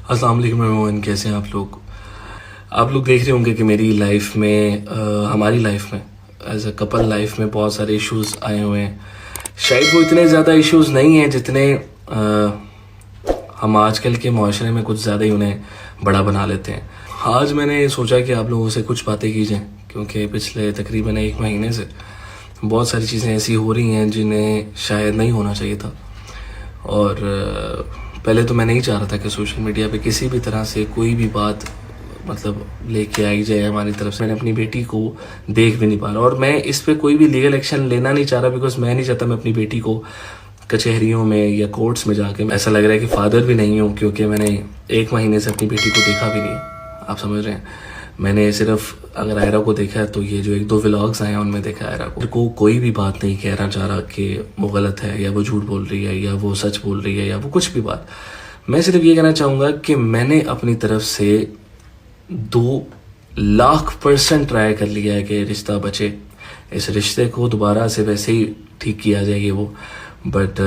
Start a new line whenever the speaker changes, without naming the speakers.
अस्सलाम वालेकुम एवरीवन, कैसे हैं आप लोग। देख रहे होंगे कि मेरी लाइफ में हमारी लाइफ में एज अ कपल लाइफ में बहुत सारे इश्यूज आए हुए हैं। शायद वो इतने ज़्यादा इश्यूज नहीं हैं जितने हम आजकल के माशरे में कुछ ज़्यादा ही उन्हें बड़ा बना लेते हैं। आज मैंने सोचा कि आप लोगों से कुछ बातें की जाएँ, क्योंकि पिछले तकरीबन 1 महीने से बहुत सारी चीज़ें ऐसी हो रही हैं जिन्हें शायद नहीं होना चाहिए था। और पहले तो मैं नहीं चाह रहा था कि सोशल मीडिया पे किसी भी तरह से कोई भी बात मतलब लेके आई जाए हमारी तरफ से। मैंने अपनी बेटी को देख भी नहीं पा रहा, और मैं इस पे कोई भी लीगल एक्शन लेना नहीं चाह रहा, बिकॉज मैं नहीं चाहता मैं अपनी बेटी को कचहरियों में या कोर्ट्स में जाके, ऐसा लग रहा है कि फादर भी नहीं हूँ, क्योंकि मैंने 1 महीने से अपनी बेटी को देखा भी नहीं है। आप समझ रहे हैं, मैंने सिर्फ अगर आयरा को देखा है तो ये जो 1-2 व्लॉग्स आए हैं उनमें देखा है आयरा को कोई भी बात नहीं कहना चाह रहा कि वो गलत है या वो झूठ बोल रही है या वो सच बोल रही है या वो कुछ भी बात। मैं सिर्फ ये कहना चाहूँगा कि मैंने अपनी तरफ से 2,00,000% ट्राई कर लिया है कि रिश्ता बचे, इस रिश्ते को दोबारा से वैसे ही ठीक किया जाएगी वो, बट